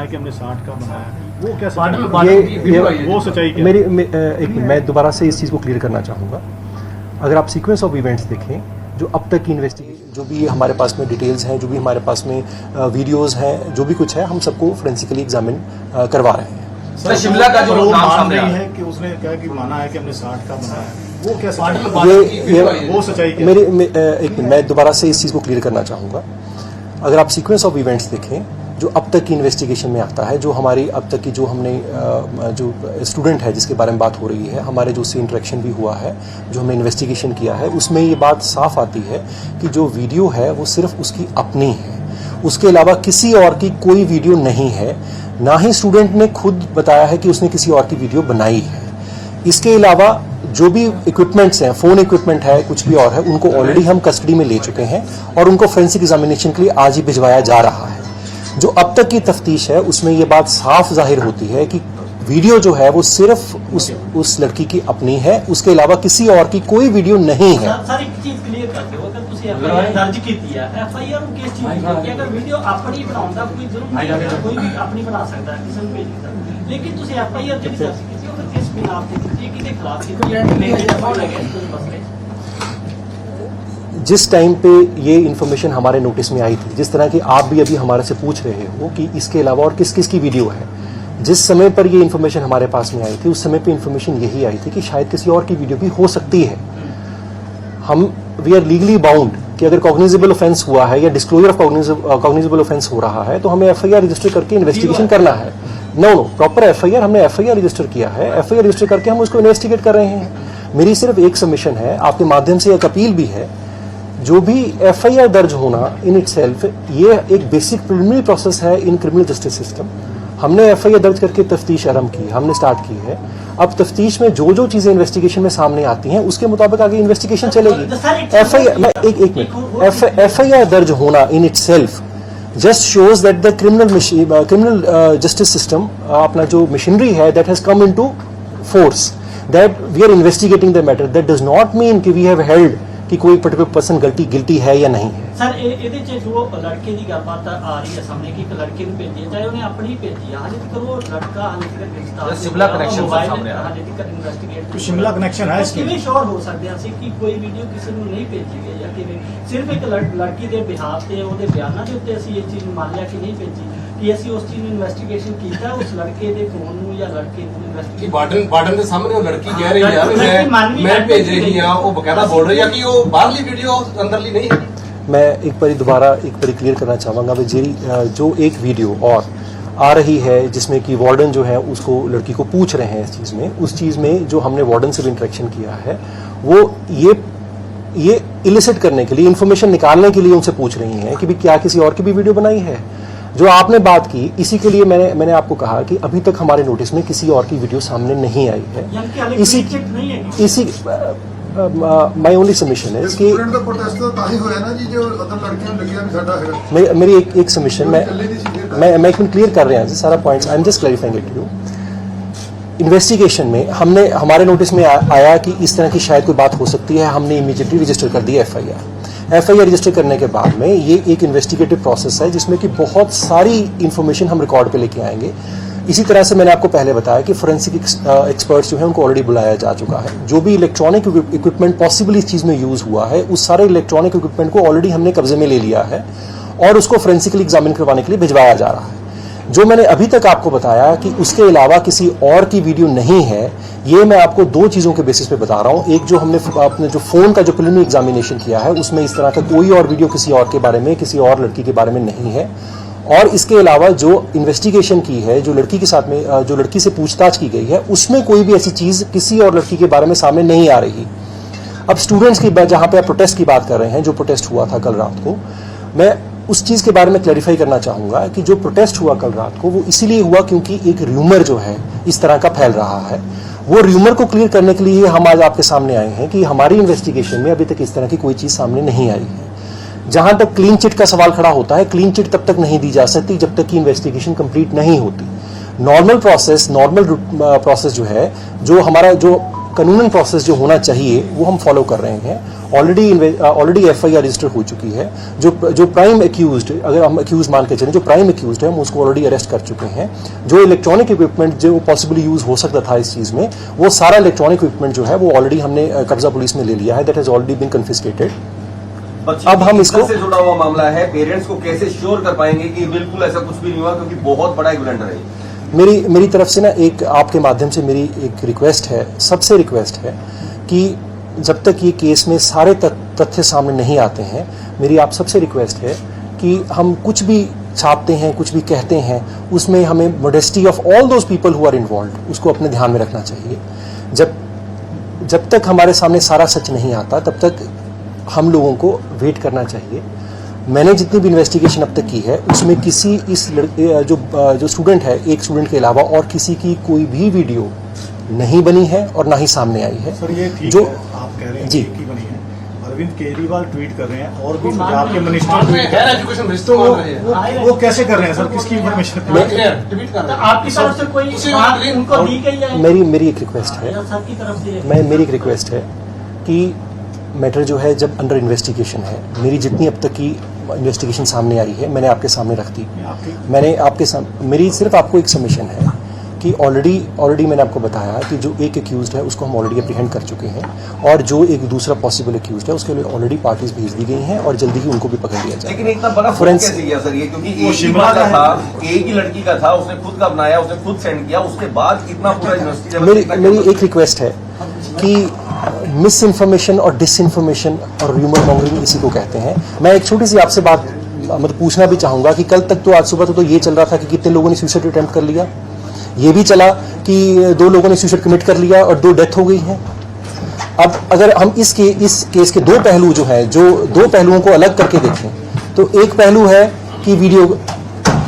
है कि हमने 60 का बनाया, वो क्या वो सच्चाई क्या? मैं दोबारा से इस चीज़ को क्लियर करना चाहूँगा। अगर आप सीक्वेंस ऑफ इवेंट्स देखें, जो अब तक की इन्वेस्टिगेशन, जो भी हमारे पास में डिटेल्स हैं, जो भी हमारे पास में वीडियोस हैं, जो भी कुछ है, हम सबको फोरेंसिकली एग्जामिन करवा रहे हैं। सर शिमला का जो नाम सामने आया है कि उसने कहा कि माना है कि हमने 60 का बनाया, वो क्या वो सच्चाई क्या? मैं दोबारा से इस चीज़ को क्लियर करना चाहूँगा। अगर आप सीक्वेंस ऑफ इवेंट्स देखें, जो अब तक की इन्वेस्टिगेशन में आता है, जो हमारी अब तक की जो हमने जो स्टूडेंट है जिसके बारे में बात हो रही है, हमारे जो उससे इंटरेक्शन भी हुआ है, जो हमने इन्वेस्टिगेशन किया है, उसमें ये बात साफ आती है कि जो वीडियो है वो सिर्फ उसकी अपनी है, उसके अलावा किसी और की कोई वीडियो नहीं है। ना ही स्टूडेंट ने खुद बताया है कि उसने किसी और की वीडियो बनाई है। इसके अलावा जो भी इक्विपमेंट्स हैं, फोन इक्विपमेंट है, कुछ भी और है, उनको ऑलरेडी हम कस्टडी में ले चुके हैं और उनको फोरेंसिक एग्जामिनेशन के लिए आज ही भिजवाया जा रहा है। जो अब तक की तफ्तीश है उसमें ये बात साफ जाहिर होती है कि वीडियो जो है वो सिर्फ उस लड़की की अपनी है, उसके अलावा किसी और की कोई वीडियो नहीं है। सर एक चीज क्लियर कर दो, अगर तुसी एफआईआर दर्ज कीती है, एफआईआर ਨੂੰ ਕਿਸ ਚੀਜ਼ ਦੀ ਕਿ ਅਗਰ ਵੀਡੀਓ ਆਪਣੀ ਬਣਾਉਣ ਦਾ ਕੋਈ ਜ਼ਰੂਰ ਨਹੀਂ ਹੈ, ਕੋਈ ਵੀ ਆਪਣੀ ਬਣਾ ਸਕਦਾ ਹੈ, ਕਿਸੇ ਨੂੰ ਭੇਜ ਸਕਦਾ, ਲੇਕਿਨ ਤੁਸੀਂ ਐਫਆਈਆਰ ਜਿਹੜੀ ਦਰਜ ਕੀਤੀ ਉਹ ਕਿਸ ਬਿਨਾਹ ਤੇ ਕੀਤੀ ਹੈ, ਕਿਹਦੇ ਖਿਲਾਫ ਕੀਤੀ ਹੈ, ਮੇਰੇ ਜਵਾਬ ਲੱਗੇ ਇਸ ਮਸਲੇ। जिस टाइम पे ये इन्फॉर्मेशन हमारे नोटिस में आई थी, जिस तरह की आप भी अभी हमारे से पूछ रहे हो कि इसके अलावा और किस किस की वीडियो है, जिस समय पर ये इन्फॉर्मेशन हमारे पास में आई थी उस समय पे इन्फॉर्मेशन यही आई थी कि शायद किसी और की वीडियो भी हो सकती है। हम वी आर लीगली बाउंड कि अगर कॉग्निजेबल ऑफेंस हुआ है या डिस्क्लोजर ऑफ कॉग्निजेबल ऑफेंस हो रहा है तो हमें एफआईआर रजिस्टर करके इन्वेस्टिगेशन करना है। नो प्रॉपर एफआईआर, हमने एफआईआर रजिस्टर किया है, एफआईआर रजिस्टर करके हम उसको इन्वेस्टिगेट कर रहे हैं। मेरी सिर्फ एक सबमिशन है, आपके माध्यम से एक अपील भी है, जो भी एफआईआर दर्ज होना इन इटसेल्फ ये एक बेसिक प्रिलिमिनरी प्रोसेस है इन क्रिमिनल जस्टिस सिस्टम। हमने एफआईआर दर्ज करके तफ्तीश आरंभ की, हमने स्टार्ट की है। अब तफ्तीश में जो जो चीजें इन्वेस्टिगेशन में सामने आती हैं उसके मुताबिक आगे इन्वेस्टिगेशन चलेगी। एफआईआर दर्ज होना in itself just shows that the criminal justice system, अपना जो मशीनरी है, that has come into force, that we are investigating the matter. That does not mean कि वी हैव हेल्ड कि कोई पर्टिकुलर पर्सन गिल्टी है या नहीं है। सर ਇਹਦੇ ਚ ਜੋ ਲੜਕੇ ਦੀ ਗੱਲਬਾਤ ਆ ਰਹੀ ਹੈ ਸਾਹਮਣੇ ਕਿ ਇੱਕ ਲੜਕੇ ਨੂੰ ਭੇਜੀ ਹੈ, ਚਾਹੇ ਉਹਨੇ ਆਪਣੀ ਹੀ ਭੇਜੀ ਹੈ, ਹਜੇ ਤੱਕ ਉਹ ਲੜਕਾ ਹਜੇ ਤੱਕ ਗ੍ਰਿਫਤਾਰ शिमला कनेक्शन सामने आ ਹਜੇ ਤੱਕ ਇਨਵੈਸਟੀਗੇਟ शिमला कनेक्शन है इसकी। ਕਿਵੇਂ ਸ਼ੋਰ ਹੋ ਸਕਦੇ ਹਾਂ ਅਸੀਂ ਕਿ ਕੋਈ ਵੀਡੀਓ ਕਿਸੇ ਨੂੰ ਨਹੀਂ ਭੇਜੀ ਗਈ ਜਾਂ ਕਿਵੇਂ ਸਿਰਫ ਇੱਕ ਲੜਕੀ ਦੇ ਬਿਹਾਫ ਤੇ ਉਹਦੇ ਬਿਆਨਾਂ ਦੇ ਉੱਤੇ ਅਸੀਂ ਇਹ ਚੀਜ਼ ਨੂੰ ਮੰਨ ਲਿਆ ਕਿ ਨਹੀਂ ਭੇਜੀ, ਕਿ ਅਸੀਂ ਉਸ ਚੀਜ਼ ਨੂੰ ਇਨਵੈਸਟੀਗੇਸ਼ਨ ਕੀਤਾ ਉਸ ਲੜਕੇ ਦੇ ਫੋਨ ਨੂੰ ਜਾਂ ਲੜਕੇ ਨੂੰ ਇਨਵੈਸਟੀਗੇਟ ਵਾਰਡਨ ਦੇ ਸਾਹਮਣੇ ਉਹ ਲੜਕੀ ਕਹਿ ਰਹੀ ਹੈ ਮੈਂ ਭੇਜ ਰਹੀ ਹਾਂ, ਉਹ ਬਕਾਇਦਾ बोल रही है कि वो बाहरली वीडियो अंदरली नहीं है। मैं एक बार क्लियर करना चाहूँगा जो एक वीडियो और आ रही है जिसमें कि वार्डन जो है उसको लड़की को पूछ रहे हैं इस चीज़ में, उस चीज़ में जो हमने वार्डन से भी इंटरेक्शन किया है वो ये इलिसिट करने के लिए, इन्फॉर्मेशन निकालने के लिए उनसे पूछ रही हैं कि भी क्या किसी और की भी वीडियो बनाई है। जो आपने बात की इसी के लिए मैंने आपको कहा कि अभी तक हमारे नोटिस में किसी और की वीडियो सामने नहीं आई है। इसी माय ओनली सबमिशन है कि मेरी एक सबमिशन मैं एक मिनट क्लियर कर रहे हैं सारा points, I am just clarifying it to you. Investigation में हमारे नोटिस में आया कि इस तरह की शायद कोई बात हो सकती है, हमने इमीडिएटली रजिस्टर कर दिया एफआईआर रजिस्टर करने के बाद में ये एक इन्वेस्टिगेटिव प्रोसेस है जिसमें कि बहुत सारी इंफॉर्मेशन हम रिकॉर्ड पे लेके आएंगे। इसी तरह से मैंने आपको पहले बताया कि फोरेंसिक एक्सपर्ट्स जो है उनको ऑलरेडी बुलाया जा चुका है। जो भी इलेक्ट्रॉनिक इक्विपमेंट पॉसिबली इस चीज़ में यूज़ हुआ है उस सारे इलेक्ट्रॉनिक इक्विपमेंट को ऑलरेडी हमने कब्जे में ले लिया है और उसको फोरेंसिकली एग्जामिन करवाने के लिए भिजवाया जा रहा है। जो मैंने अभी तक आपको बताया कि उसके अलावा किसी और की वीडियो नहीं है, ये मैं आपको दो चीज़ों के बेसिस पे बता रहा हूँ। एक जो हमने अपने जो फ़ोन का जो प्रिलिमिनरी एग्जामिनेशन किया है उसमें इस तरह का कोई और वीडियो किसी और के बारे में, किसी और लड़की के बारे में नहीं है। और इसके अलावा जो इन्वेस्टिगेशन की है, जो लड़की के साथ में जो लड़की से पूछताछ की गई है उसमें कोई भी ऐसी चीज़ किसी और लड़की के बारे में सामने नहीं आ रही। अब स्टूडेंट्स की जहाँ पे आप प्रोटेस्ट की बात कर रहे हैं, जो प्रोटेस्ट हुआ था कल रात को, मैं उस चीज़ के बारे में क्लैरिफाई करना चाहूँगा कि जो प्रोटेस्ट हुआ कल रात को वो इसीलिए हुआ क्योंकि एक र्यूमर जो है इस तरह का फैल रहा है। वो र्यूमर को क्लियर करने के लिए हम आज आपके सामने आए हैं कि हमारी इन्वेस्टिगेशन में अभी तक इस तरह की कोई चीज़ सामने नहीं आई है। जहाँ तक क्लीन चिट का सवाल खड़ा होता है, क्लीन चिट तब तक नहीं दी जा सकती जब तक कि इन्वेस्टिगेशन कंप्लीट नहीं होती। नॉर्मल प्रोसेस जो है, जो हमारा जो कानूनन प्रोसेस जो होना चाहिए वो हम फॉलो कर रहे हैं। ऑलरेडी एफआईआर रजिस्टर हो चुकी है। जो प्राइम एक्यूज्ड, अगर हम एक्यूज मान के चलें, जो प्राइम एक्यूज्ड है हम उसको ऑलरेडी अरेस्ट कर चुके हैं। जो इलेक्ट्रॉनिक इक्विपमेंट जो पॉसिबली यूज हो सकता था इस चीज़ में, वो सारा इलेक्ट्रॉनिक इक्विपमेंट जो है वो ऑलरेडी हमने कब्जा पुलिस में ले लिया है। That has already been confiscated. अब हम इसको से जुड़ा हुआ मामला है, पेरेंट्स को कैसे श्योर कर पाएंगे कि बिल्कुल ऐसा कुछ भी नहीं हुआ, क्योंकि बहुत बड़ा एक ब्लंडर है। मेरी तरफ से ना एक आपके माध्यम से मेरी एक रिक्वेस्ट है, सबसे रिक्वेस्ट है कि जब तक ये केस में सारे तथ्य सामने नहीं आते हैं, मेरी आप सबसे रिक्वेस्ट है कि हम कुछ भी छापते हैं, कुछ भी कहते हैं, उसमें हमें modesty of all those people who are involve उसको अपने ध्यान में रखना चाहिए। जब तक हमारे सामने सारा सच नहीं आता तब तक हम लोगों को वेट करना चाहिए। मैंने जितनी भी इन्वेस्टिगेशन अब तक की है उसमें किसी इस जो स्टूडेंट है, एक स्टूडेंट के अलावा और किसी की कोई भी वीडियो नहीं बनी है और ना ही सामने आई है। सर ये ठीक जो है, आप कह रहे हैं जी की बनी है। अरविंद केजरीवाल ट्वीट कर रहे हैं और भी पंजाब के मिनिस्टर ट्वीट कर हायर रहे हैं, एजुकेशन तो मिनिस्टर बोल रहे हैं। वो कैसे कर रहे हैं सर? किसकी इन्फॉर्मेशन? ट्वीट कर रहे हैं। आपकी तरफ से कोई बात उनको दी गई है? मेरी एक रिक्वेस्ट है, सबकी तरफ से मेरी एक रिक्वेस्ट है कि मैटर जो है जब अंडर इन्वेस्टिगेशन है, मेरी जितनी अब तक की इन्वेस्टिगेशन सामने आई है मैंने आपके सामने रख दी। मैंने आपके सामने, मेरी सिर्फ आपको एक सबमिशन है कि ऑलरेडी मैंने आपको बताया कि जो एक एक्यूज्ड है उसको हम ऑलरेडी अप्रीहेंड कर चुके हैं और जो एक दूसरा पॉसिबल एक्यूज्ड है उसके लिए ऑलरेडी पार्टीज भेज दी गई हैं और जल्दी ही उनको भी पकड़ लिया जाए। लेकिन इतना बड़ा फोरेंस कैसे किया सर ये? क्योंकि एक ही बंदा था, एक ही लड़की का था, उसने खुद का बनाया, उसने खुद सेंड किया, उसके बाद इतना पूरा यूनिवर्सिटी। मेरी एक रिक्वेस्ट है कि मिस इन्फॉर्मेशन और डिसइन्फॉर्मेशन और र्यूमर मॉन्गरिंग इसी को कहते हैं। मैं एक छोटी सी आपसे बात मतलब पूछना भी चाहूंगा कि कल तक तो, आज सुबह तो ये चल रहा था कि कितने लोगों ने सुसाइड अटेम्प्ट कर लिया, ये भी चला कि 2 लोगों ने सुसाइड कमिट कर लिया और 2 डेथ हो गई हैं। अब अगर हम इस केस के 2 पहलू जो हैं, जो 2 पहलुओं को अलग करके देखें, तो एक पहलू है कि वीडियो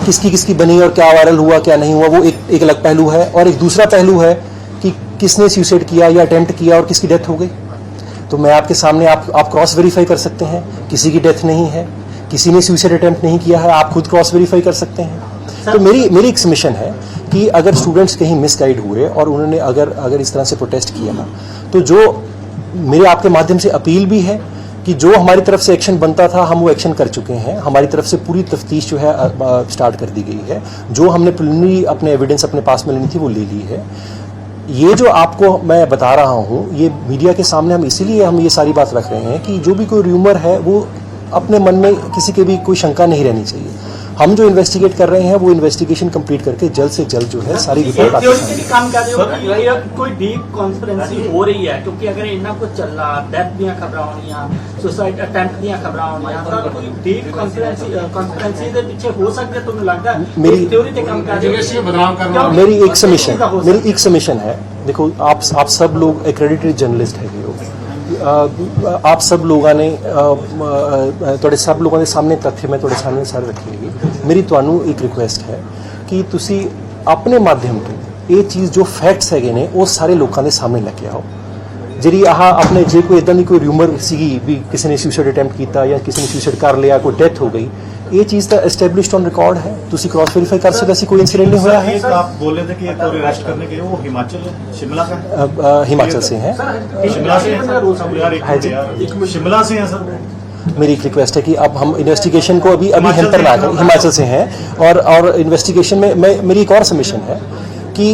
किसकी बनी और क्या वायरल हुआ क्या नहीं हुआ, वो एक अलग पहलू है, और एक दूसरा पहलू है कि किसने सुसाइड किया या अटेम्प्ट किया और किसकी डेथ हो गई। तो मैं आपके सामने आप क्रॉस वेरीफाई कर सकते हैं, किसी की डेथ नहीं है, किसी ने सुसाइड अटेम्प्ट नहीं किया है, आप खुद क्रॉस वेरीफाई कर सकते हैं। तो मेरी एक सबमिशन है कि अगर स्टूडेंट्स कहीं मिसगाइड हुए और उन्होंने अगर इस तरह से प्रोटेस्ट किया, तो जो मेरे आपके माध्यम से अपील भी है कि जो हमारी तरफ से एक्शन बनता था हम वो एक्शन कर चुके हैं। हमारी तरफ से पूरी तफ्तीश जो है स्टार्ट कर दी गई है। जो हमने प्रिलिमिनरी अपने एविडेंस अपने पास में लेनी थी वो ले ली है। ये जो आपको मैं बता रहा हूँ ये मीडिया के सामने हम इसीलिए ये सारी बात रख रहे हैं कि जो भी कोई र्यूमर है वो अपने मन में किसी के भी कोई शंका नहीं रहनी चाहिए। हम जो इन्वेस्टिगेट कर रहे हैं वो इन्वेस्टिगेशन कंप्लीट करके जल्द से जल्द जो है सारी रिपोर्ट आपके सामने। काम कर रहे हो कोई डीप कॉन्फ्रेंसी हो रही है, क्योंकि अगर इन्ना कुछ चल रहा, डेथ दी खबर होनियां, सुसाइड अटेम्प्ट दी खबर होनियां, तो कोई डीप कॉन्फ्रेंसी के पीछे हो सकता है? तुम्हें लगता है मेरी थ्योरी पे काम कर रहे हो? बदनाम करना मेरी एक सबमिशन है। देखो आप सब लोग एक्रेडिटेड जर्नलिस्ट है, आप सब लोगों ने ਤੁਹਾਡੇ सब लोगों के सामने तथ्य मैं ਤੁਹਾਡੇ सामने सारे रखेगी। मेरी ਤੁਹਾਨੂੰ एक रिक्वेस्ट है कि ਤੁਸੀਂ अपने माध्यम ਤੋਂ ਇਹ चीज़ जो फैक्ट्स हैगे ने वो सारे लोगों के सामने लेके आओ। ਜਿਹੜੀ अपने जे कोई इदां दी कोई र्यूमर सी भी किसी ने सुसाइड अटेम्प्ट किया या किसी ने सुसाइड कर लिया, कोई डेथ हो गई, ये चीज़ तो एस्टैब्लिश्ड ऑन रिकॉर्ड है। तुसी क्रॉस वेरीफाई कर सकते, ऐसी कोई इंसिडेंट नहीं हुआ है। आप बोल रहे थे कि एक और अरेस्ट करने के वो शिमला का है? हिमाचल से हैं। शिमला से यार, शिमला से हैं सर। मेरी एक रिक्वेस्ट है कि अब हम इन्वेस्टिगेशन को अभी हेम्पर ना करें। हिमाचल से हैं और इन्वेस्टिगेशन में मेरी एक और सबमिशन है कि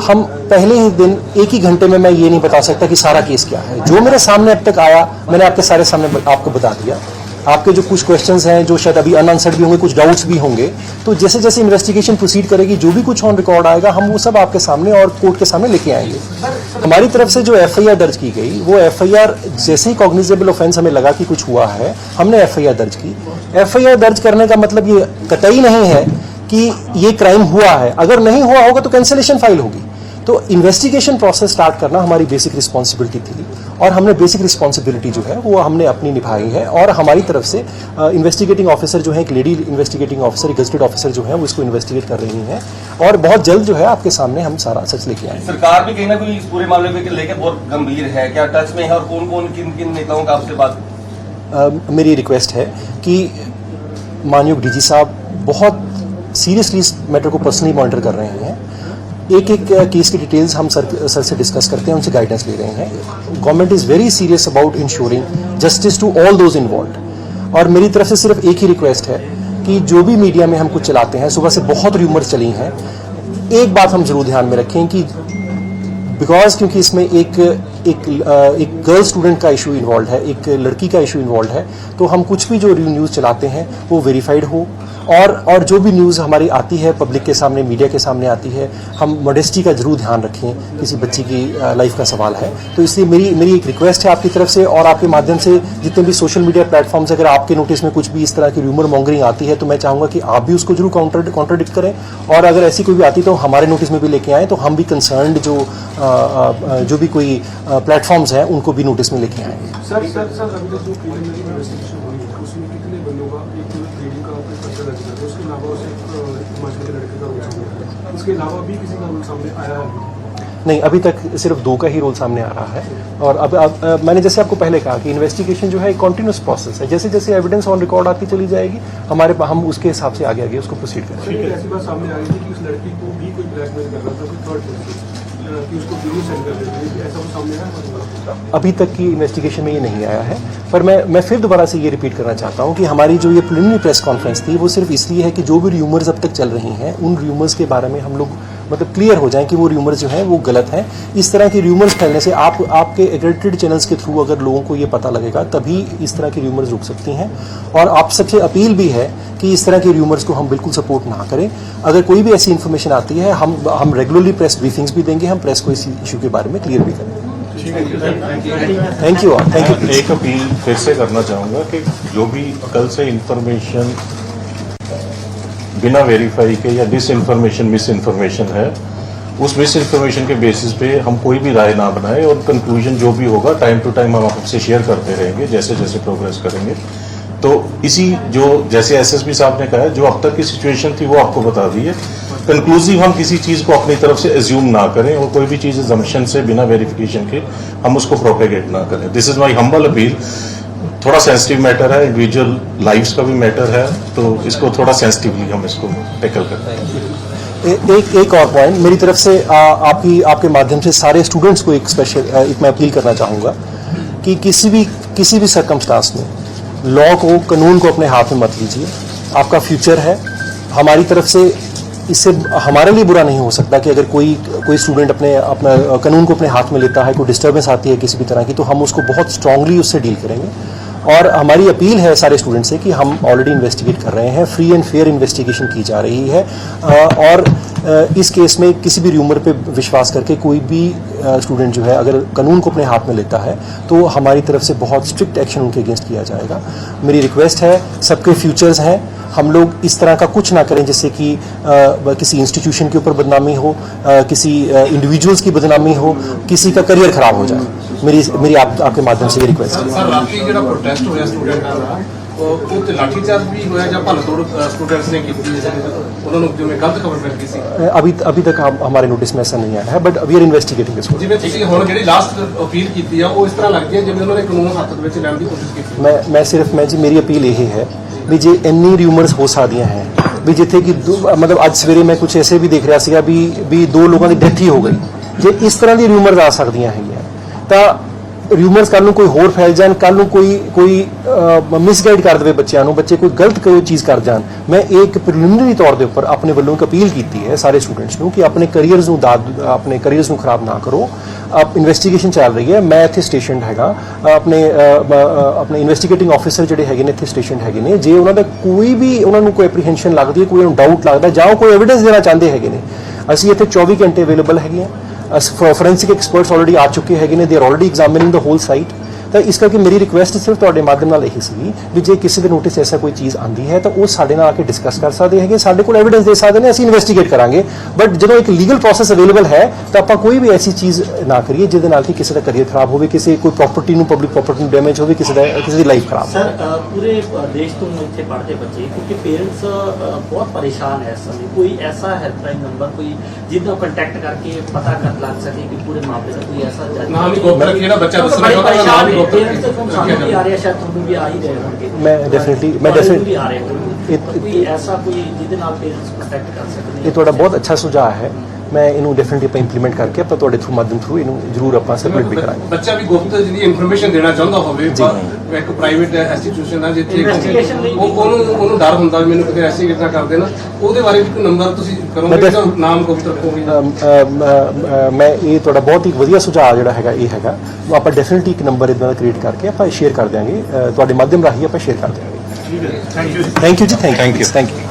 हम पहले ही दिन एक ही घंटे में मैं ये नहीं बता सकता कि सारा केस क्या है। जो मेरे सामने अब तक आया मैंने आपके सारे सामने आपको बता दिया। आपके जो कुछ क्वेश्चंस हैं जो शायद अभी अनआंसर्ड भी होंगे, कुछ डाउट्स भी होंगे, तो जैसे जैसे इन्वेस्टिगेशन प्रोसीड करेगी जो भी कुछ ऑन रिकॉर्ड आएगा हम वो सब आपके सामने और कोर्ट के सामने लेके आएंगे। हमारी तरफ से जो एफआईआर दर्ज की गई वो एफआईआर जैसे ही कॉग्निजेबल ऑफेंस हमें लगा कि कुछ हुआ है हमने एफआईआर दर्ज की। एफआईआर दर्ज करने का मतलब ये कतई नहीं है कि ये क्राइम हुआ है। अगर नहीं हुआ होगा तो कैंसिलेशन फाइल होगी। तो इन्वेस्टिगेशन प्रोसेस स्टार्ट करना हमारी बेसिक रिस्पॉन्सिबिलिटी थी और हमने बेसिक रिस्पॉन्सिबिलिटी जो है वो हमने अपनी निभाई है। और हमारी तरफ से इन्वेस्टिगेटिंग ऑफिसर जो है, एक लेडी इन्वेस्टिगेटिंग ऑफिसर, एक गजेटेड ऑफिसर जो है वो इसको इन्वेस्टिगेट कर रही हैं और बहुत जल्द जो है आपके सामने हम सारा सच लेके आएंगे। सरकार भी कहीं ना कहीं इस पूरे मामले को लेकर बहुत गंभीर है, क्या टच में है और कौन कौन किन नेताओं का आपसे बात? मेरी रिक्वेस्ट है कि माननीय डीजी साहब बहुत सीरियसली इस मैटर को पर्सनली मॉनिटर कर रहे हैं एक एक केस की डिटेल्स हम सर से डिस्कस करते हैं, उनसे गाइडेंस ले रहे हैं. Government is very serious about ensuring justice to all those involve. और मेरी तरफ से सिर्फ एक ही रिक्वेस्ट है कि जो भी मीडिया में हम कुछ चलाते हैं, सुबह से बहुत र्यूमर्स चली हैं, एक बात हम जरूर ध्यान में रखें कि क्योंकि इसमें एक गर्ल स्टूडेंट का इशू इन्वॉल्व है, एक लड़की का इशू इन्वॉल्व है, तो हम कुछ भी जो न्यूज़ चलाते हैं वो वेरीफाइड हो. और जो भी न्यूज़ हमारी आती है पब्लिक के सामने, मीडिया के सामने आती है, हम मॉडेस्टी का जरूर ध्यान रखें. किसी बच्ची की लाइफ का सवाल है, तो इसलिए मेरी एक रिक्वेस्ट है आपकी तरफ से और आपके माध्यम से जितने भी सोशल मीडिया प्लेटफॉर्म्स, अगर आपके नोटिस में कुछ भी इस तरह की र्यूमर मॉन्गरिंग आती है तो मैं चाहूँगा कि आप भी उसको जरूर कॉन्ट्राडिक्ट करें. और अगर ऐसी कोई भी आती तो हमारे नोटिस में भी लेके आएँ, तो हम भी कंसर्न्ड जो भी कोई प्लेटफॉर्म्स हैं उनको भी नोटिस में लेके आएँ. सर अभी तक जो प्रीलिमिनरी इन्वेस्टिगेशन हुई है उसमें कितने बंदों का एक लेडी का पर्चा दर्ज है, उसके अलावा हिमाचल के लड़के का रोल सामने आया, उसके अलावा भी किसी का रोल सामने आया है? नहीं, अभी तक सिर्फ 2 का ही रोल सामने आ रहा है. और अब मैंने जैसे आपको पहले कहा कि इन्वेस्टिगेशन जो है एक कॉन्टिन्यूस प्रोसेस है. जैसे जैसे एविडेंस ऑन रिकॉर्ड आती चली जाएगी, हम उसके हिसाब से आगे उसको प्रोसीड करेंगे. ऐसी बात सामने आ रही थी कि उस लड़की को भी कोई ब्लैकमेल कर रहा था, कोई थर्ड पर्सन कि उसको वीडियो सेंड कर देते थे, ऐसा वो सामने आया? अभी तक की इन्वेस्टिगेशन में ये नहीं आया है. पर मैं फिर दोबारा से ये रिपीट करना चाहता हूँ कि हमारी जो ये प्रिलिमिनरी प्रेस कॉन्फ्रेंस थी वो सिर्फ इसलिए है कि जो भी र्यूमर्स अब तक चल रही हैं उन र्यूमर्स के बारे में हम लोग मतलब क्लियर हो जाएं कि वो र्यूमर्स जो हैं वो गलत हैं. इस तरह की र्यूमर्स फैलने से आपके एक्रेडिटेड चैनल्स के थ्रू अगर लोगों को ये पता लगेगा तभी इस तरह की र्यूमर्स रुक सकती हैं. और आप सबसे अपील भी है कि इस तरह की र्यूमर्स को हम बिल्कुल सपोर्ट ना करें. अगर कोई भी ऐसी इन्फॉर्मेशन आती है हम रेगुलरली प्रेस ब्रीफिंग्स भी देंगे, हम प्रेस को इस इशू के बारे में क्लियर भी करेंगे. Thank you. एक अपील फिर से करना चाहूँगा कि जो भी कल से इंफॉर्मेशन बिना वेरीफाई के या डिस इन्फॉर्मेशन मिस इन्फॉर्मेशन है, उस मिस इन्फॉर्मेशन के बेसिस पे हम कोई भी राय ना बनाए और कंक्लूजन जो भी होगा टाइम टू टाइम हम आपसे शेयर करते रहेंगे जैसे जैसे प्रोग्रेस करेंगे. तो इसी जो जैसे एसएसपी साहब ने कहा, जो अब तक की सिचुएशन थी वो आपको बता दी है. कंक्लूसिव हम किसी चीज़ को अपनी तरफ से एज्यूम ना करें और कोई भी चीज़ एजम्पशन से बिना वेरिफिकेशन के हम उसको प्रोपेगेट ना करें. This is my humble appeal. थोड़ा सेंसिटिव मैटर है, इंडिविजुअल लाइफ्स का भी मैटर है, तो इसको थोड़ा सेंसिटिवली हम इसको टैकल करते हैं. एक और पॉइंट मेरी तरफ से आपके माध्यम से सारे स्टूडेंट्स को एक मैं अपील करना चाहूँगा कि किसी भी सर्कमस्टांस में लॉ को, कानून को अपने हाथ में मत लीजिए. आपका फ्यूचर है. हमारी तरफ से इससे हमारे लिए बुरा नहीं हो सकता कि अगर कोई स्टूडेंट अपना कानून को अपने हाथ में लेता है, कोई डिस्टर्बेंस आती है किसी भी तरह की, तो हम उसको बहुत स्ट्रांगली उससे डील करेंगे. और हमारी अपील है सारे स्टूडेंट से कि हम ऑलरेडी इन्वेस्टिगेट कर रहे हैं, फ्री एंड फेयर इन्वेस्टिगेशन की जा रही है. और इस केस में किसी भी र्यूमर पे विश्वास करके कोई भी स्टूडेंट जो है अगर कानून को अपने हाथ में लेता है तो हमारी तरफ से बहुत स्ट्रिक्ट एक्शन उनके अगेंस्ट किया जाएगा. मेरी रिक्वेस्ट है, सबके फ्यूचर्स हैं, हम लोग इस तरह का कुछ ना करें जिससे कि किसी इंस्टीट्यूशन के ऊपर बदनामी हो, किसी इंडिविजुअल्स की बदनामी हो, किसी का करियर खराब हो जाए. मेरी आपके माध्यम से ये रिक्वेस्ट है. सर राती ਜਿਹੜਾ ਪ੍ਰੋਟੈਸਟ ਹੋਇਆ ਸਟੂਡੈਂਟਾਂ ਦਾ ਉਹ ਤੇ ਲਾਠੀਚਾਰਜ ਵੀ ਹੋਇਆ ਜਾਂ ਭੰਨਤੋੜ स्टूडेंट्स ने ਕੀਤੀ ਉਹਨਾਂ ਨੂੰ ਜਿਵੇਂ ਗਲਤ ਖਬਰ ਮਿਲ ਗਈ ਸੀ? अभी तक हमारे नोटिस में ऐसा नहीं आया है, but we are investigating this. ਜਿਵੇਂ ਤੁਸੀਂ ਹੁਣ ਜਿਹੜੀ ਲਾਸਟ ਅਪੀਲ ਕੀਤੀ ਆ ਉਹ ਇਸ ਤਰ੍ਹਾਂ ਲੱਗਦੀ ਹੈ ਜਿਵੇਂ ਉਹਨਾਂ ਨੇ ਕਾਨੂੰਨ ਹੱਥ ਵਿੱਚ ਲੈਣ ਦੀ ਕੋਸ਼ਿਸ਼ ਕੀਤੀ. मैं जी मेरी अपील यही है भी जे ਇੰਨੀ ਰਿਊਮਰਸ ਹੋ ਸਕਦੀਆਂ ਹੈ ਵੀ ਜਿੱਥੇ ਕਿ मतलब ਅੱਜ ਸਵੇਰੇ ਮੈਂ ਕੁਝ ਐਸੇ ਵੀ ਦੇਖ ਰਿਹਾ ਸੀਗਾ ਵੀ 2 ਲੋਕਾਂ ਦੀ ਡੈਥ ਹੀ ਹੋ ਗਈ. ਜੇ ਇਸ ਤਰ੍ਹਾਂ ਦੀ ਰਿਊਮਰਸ ਆ ਸਕਦੀਆਂ ਹੈਗੀਆਂ ਤਾਂ ਰਿਊਮਰਸ ਕੱਲ ਨੂੰ ਕੋਈ ਹੋਰ ਫੈਲ ਜਾਣ, ਕੱਲ ਨੂੰ ਕੋਈ ਮਿਸਗਾਈਡ ਕਰ ਦੇਵੇ ਬੱਚਿਆਂ ਨੂੰ, ਬੱਚੇ ਕੋਈ ਗਲਤ ਕੋਈ ਚੀਜ਼ ਕਰ ਜਾਣ. ਮੈਂ ਇੱਕ ਪ੍ਰੀਲਿਮਿਨਰੀ ਤੌਰ ਦੇ ਉੱਪਰ ਆਪਣੇ ਵੱਲੋਂ ਇੱਕ ਅਪੀਲ ਕੀਤੀ ਹੈ ਸਾਰੇ ਸਟੂਡੈਂਟਸ ਨੂੰ ਕਿ ਆਪਣੇ ਕੈਰੀਅਰਸ ਨੂੰ ਖਰਾਬ ਨਾ ਕਰੋ. ਇਨਵੈਸਟੀਗੇਸ਼ਨ ਚੱਲ ਰਹੀ ਹੈ. ਮੈਂ ਇੱਥੇ ਸਟੇਸ਼ਨਡ ਹੈਗਾ. ਆਪਣੇ ਇਨਵੈਸਟੀਗੇਟਿੰਗ ਆਫੀਸਰ ਜਿਹੜੇ ਹੈਗੇ ਨੇ ਇੱਥੇ ਸਟੇਸ਼ਨਡ ਹੈਗੇ ਨੇ. ਜੇ ਉਹਨਾਂ ਦਾ ਕੋਈ ਵੀ ਉਹਨਾਂ ਨੂੰ ਕੋਈ ਐਪਰੀਹੈਂਸ਼ਨ ਲੱਗਦੀ ਹੈ, ਕੋਈ ਉਹਨਾਂ ਨੂੰ ਡਾਊਟ ਲੱਗਦਾ ਜਾਂ ਕੋਈ ਐਵੀਡੈਂਸ ਦੇਣਾ ਚਾਹੁੰਦੇ ਹੈਗੇ ਨੇ, ਅਸੀਂ ਇੱਥੇ 24 ਘੰਟੇ ਅਵੇਲੇਬਲ ਹੈਗੇ ਹਾਂ. फोरेंसिक एक्सपर्ट्स ऑलरेडी आ चुके हैं ने, they are already examining the whole site. तो इस करके मेरी रिक्वेस्ट सिर्फ ਤੁਹਾਡੇ ਮਾਧਿਅਮ ਨਾਲ ਇਹੀ ਸੀ ਵੀ ਜੇ ਕਿਸੇ ਦੇ ਨੋਟਿਸ ਐਸਾ ਕੋਈ ਚੀਜ਼ ਆਂਦੀ ਹੈ ਤਾਂ ਉਹ ਸਾਡੇ ਨਾਲ ਆ ਕੇ ਡਿਸਕਸ ਕਰ ਸਕਦੇ ਹੈਗੇ, ਸਾਡੇ ਕੋਲ ਐਵੀਡੈਂਸ ਦੇ ਸਕਦੇ ਨੇ, ਅਸੀਂ ਇਨਵੈਸਟੀਗੇਟ ਕਰਾਂਗੇ. ਬਟ ਜਦੋਂ ਇੱਕ ਲੀਗਲ ਪ੍ਰੋਸੈਸ ਅਵੇਲੇਬਲ ਹੈ ਤਾਂ ਆਪਾਂ ਕੋਈ ਵੀ ਐਸੀ ਚੀਜ਼ ਨਾ ਕਰੀਏ ਜਿਹਦੇ ਨਾਲ ਕਿ ਕਿਸੇ ਦਾ ਕਰੀਅਰ ਖਰਾਬ ਹੋਵੇ, ਕਿਸੇ ਕੋਈ ਪ੍ਰਾਪਰਟੀ ਨੂੰ, ਪਬਲਿਕ ਪ੍ਰਾਪਰਟੀ ਨੂੰ ਡੈਮੇਜ ਹੋਵੇ, ਕਿਸੇ ਦੀ ਲਾਈਫ ਖਰਾਬ ਸਰ ਪੂਰੇ ਦੇਸ਼ ਤੋਂ ਇੱਥੇ ਪੜ੍ਹਦੇ ਬੱਚੇ, ਕਿਉਂਕਿ ਪੇਰੈਂਟਸ ਬਹੁਤ ਪਰੇਸ਼ਾਨ ਹੈ ਇਸ ਸਮੇਂ. ਕੋਈ ਐਸਾ ਹੈਲਪਲਾਈਨ ਨੰਬਰ ਕੋਈ ਜਿਹਦਾ ਕੰਟੈਕਟ ਕਰਕੇ ਪਤਾ ਕਰ ਲੱਗ ਸਕੇ ਕਿ ਪੂਰੇ ਮਾਮਲੇ ਦਾ ਕੋਈ ਐਸਾ ਨਾਮ ਹੀ ਗੋਪਰ ਰੱਖੀ ਜਿਹੜਾ ਬੱਚਾ ਦੱਸਣਾ ਚਾਹੁੰਦਾ ਹੈ, ਨਾਮ ਹੀ ਗੋਪਰ ਰੱਖੀ. ਸਾਨੂੰ ਵੀ ਆ ਰਿਹਾ, ਸ਼ਾਇਦ ਤੁਹਾਨੂੰ ਵੀ ਆ ਹੀ ਰਹੇ ਹੋਣਗੇ. ਮੈਂ ਡੈਫੀਨਿਟਲੀ ਆ ਰਹੇ ਹੋਣਗੇ. ਕੋਈ ਐਸਾ ਕੋਈ ਜਿਹਦੇ ਨਾਲ ਪੇਰੈਂਟਸ ਕੰਟੈਕਟ ਕਰ ਸਕਦੇ. ਇਹ ਤੁਹਾਡਾ ਬਹੁਤ ਅੱਛਾ ਸੁਝਾਅ ਹੈ. ਮੈਂ ਇਹਨੂੰ ਡੈਫੀਨਿਟਲੀ ਆਪਾਂ ਇੰਪਲੀਮੈਂਟ ਕਰਕੇ ਆਪਾਂ ਤੁਹਾਡੇ ਥਰੂ ਮਾਧਿਅਮ ਥਰੂ ਇਹਨੂੰ ਜ਼ਰੂਰ ਆਪਾਂ ਸਰਕੂਲੇਟ ਵੀ ਕਰਾਂਗੇ। ਬੱਚਾ ਵੀ ਗੁਪਤ ਜਿਹੜੀ ਇਨਫੋਰਮੇਸ਼ਨ ਦੇਣਾ ਚਾਹੁੰਦਾ ਹੋਵੇ ਪਰ ਇੱਕ ਪ੍ਰਾਈਵੇਟ ਇੰਸਟੀਟਿਊਸ਼ਨ ਹੈ ਜਿੱਥੇ Investigation ਲਈ ਉਹਨੂੰ ਡਰ ਹੁੰਦਾ ਵੀ ਮੈਨੂੰ ਕਿਤੇ ਐਸੀ ਕਿਤਾ ਕਰ ਦੇਣਾ, ਉਹਦੇ ਬਾਰੇ ਵੀ ਕੋਈ ਨੰਬਰ ਤੁਸੀਂ ਕਰੋਗੇ ਜਾਂ ਨਾਮ ਗੁਪਤ ਰੱਖੋਗੇ? ਮੈਂ ਇਹ ਤੁਹਾਡਾ ਬਹੁਤ ਹੀ ਵਧੀਆ ਸੁਝਾਅ ਜਿਹੜਾ ਹੈਗਾ ਇਹ ਹੈਗਾ, ਉਹ ਆਪਾਂ ਡੈਫੀਨਿਟਲੀ ਇੱਕ ਨੰਬਰ ਇਦਾਂ ਦਾ ਕ੍ਰੀਏਟ ਕਰਕੇ ਆਪਾਂ ਸ਼ੇਅਰ ਕਰ ਦਿਆਂਗੇ, ਤੁਹਾਡੇ ਮਾਧਿਅਮ ਰਾਹੀਂ ਆਪਾਂ ਸ਼ੇਅਰ ਕਰ ਦਿਆਂਗੇ। ਠੀਕ ਹੈ, ਥੈਂਕ ਯੂ। ਥੈਂਕ ਯੂ ਜੀ, ਥੈਂਕ ਯੂ।